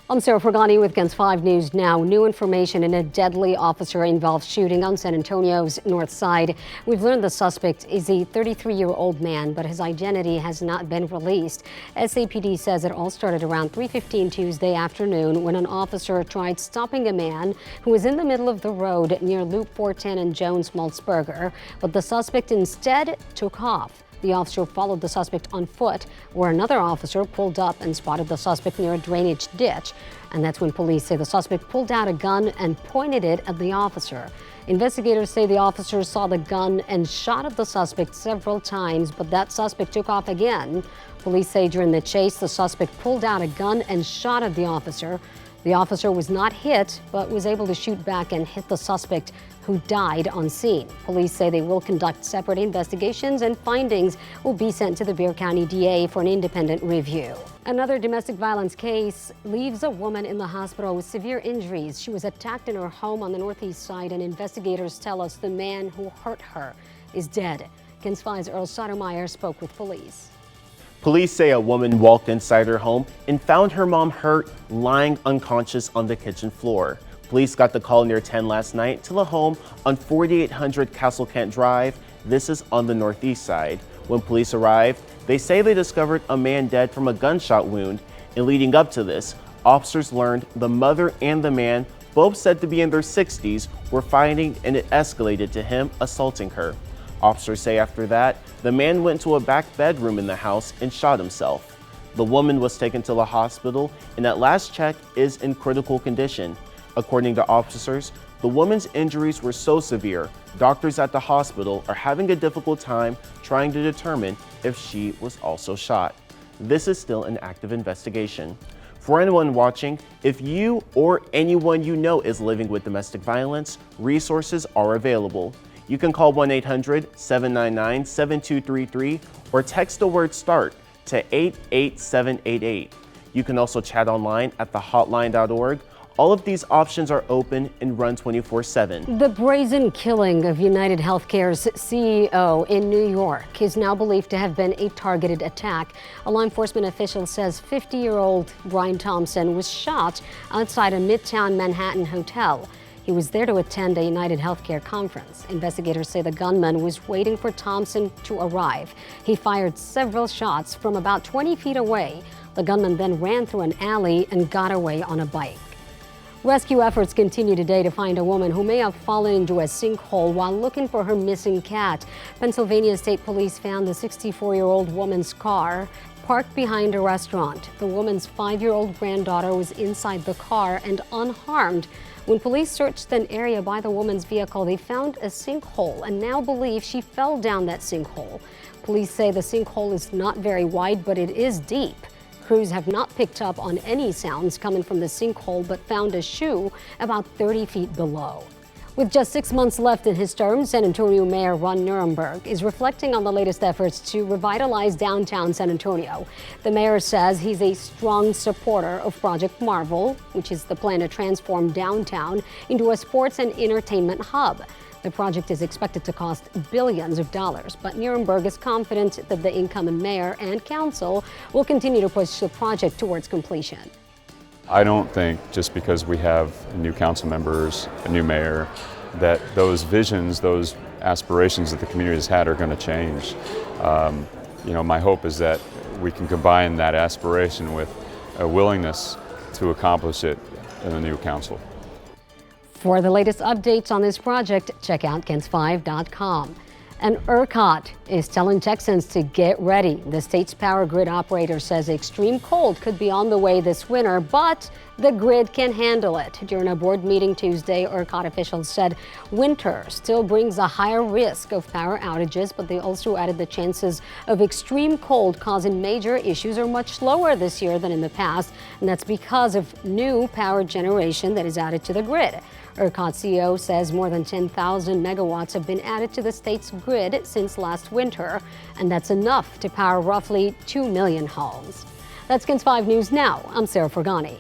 I'm Sarah Forgany with KENS 5 News Now. New information in a deadly officer-involved shooting on San Antonio's north side. We've learned the suspect is a 33-year-old man, but his identity has not been released. SAPD says it all started around 3:15 Tuesday afternoon when an officer tried stopping a man who was in the middle of the road near Loop 410 and Jones Maltzberger, but the suspect instead took off. The officer followed the suspect on foot, where another officer pulled up and spotted the suspect near a drainage ditch. And that's when police say the suspect pulled out a gun and pointed it at the officer. Investigators say the officer saw the gun and shot at the suspect several times, but that suspect took off again. Police say during the chase, the suspect pulled out a gun and shot at the officer. The officer was not hit, but was able to shoot back and hit the suspect, who died on scene. Police say they will conduct separate investigations and findings will be sent to the Bexar County DA for an independent review. Another domestic violence case leaves a woman in the hospital with severe injuries. She was attacked in her home on the northeast side, and investigators tell us the man who hurt her is dead. KENS 5's Earl Sotomayor spoke with police. Police say a woman walked inside her home and found her mom hurt, lying unconscious on the kitchen floor. Police got the call near 10 last night to the home on 4800 Castle Kent Drive. This is on the northeast side. When police arrived, they say they discovered a man dead from a gunshot wound. And leading up to this, officers learned the mother and the man, both said to be in their 60s, were fighting, and it escalated to him assaulting her. Officers say after that, the man went to a back bedroom in the house and shot himself. The woman was taken to the hospital and at last check is in critical condition. According to officers, the woman's injuries were so severe, doctors at the hospital are having a difficult time trying to determine if she was also shot. This is still an active investigation. For anyone watching, if you or anyone you know is living with domestic violence, resources are available. You can call 1-800-799-7233 or text the word START to 88788. You can also chat online at thehotline.org. All of these options are open and run 24/7. The brazen killing of United Healthcare's CEO in New York is now believed to have been a targeted attack. A law enforcement official says 50-year-old Brian Thompson was shot outside a Midtown Manhattan hotel. He was there to attend a United Healthcare conference. Investigators say the gunman was waiting for Thompson to arrive. He fired several shots from about 20 feet away. The gunman then ran through an alley and got away on a bike. Rescue efforts continue today to find a woman who may have fallen into a sinkhole while looking for her missing cat. Pennsylvania State Police found the 64-year-old woman's car parked behind a restaurant. The woman's 5-year-old granddaughter was inside the car and unharmed. When police searched an area by the woman's vehicle, they found a sinkhole and now believe she fell down that sinkhole. Police say the sinkhole is not very wide, but it is deep. Crews have not picked up on any sounds coming from the sinkhole, but found a shoe about 30 feet below. With just 6 months left in his term, San Antonio Mayor Ron Nirenberg is reflecting on the latest efforts to revitalize downtown San Antonio. The mayor says he's a strong supporter of Project Marvel, which is the plan to transform downtown into a sports and entertainment hub. The project is expected to cost billions of dollars, but Nirenberg is confident that the incoming mayor and council will continue to push the project towards completion. I don't think just because we have new council members, a new mayor, that those visions, those aspirations that the community has had are going to change. My hope is that we can combine that aspiration with a willingness to accomplish it in the new council. For the latest updates on this project, check out KENS5.com. And ERCOT is telling Texans to get ready. The state's power grid operator says extreme cold could be on the way this winter, but the grid can handle it. During a board meeting Tuesday, ERCOT officials said winter still brings a higher risk of power outages, but they also added the chances of extreme cold causing major issues are much lower this year than in the past, and that's because of new power generation that is added to the grid. ERCOT CEO says more than 10,000 megawatts have been added to the state's grid since last winter, and that's enough to power roughly 2 million homes. That's KENS 5 News Now. I'm Sarah Forgany.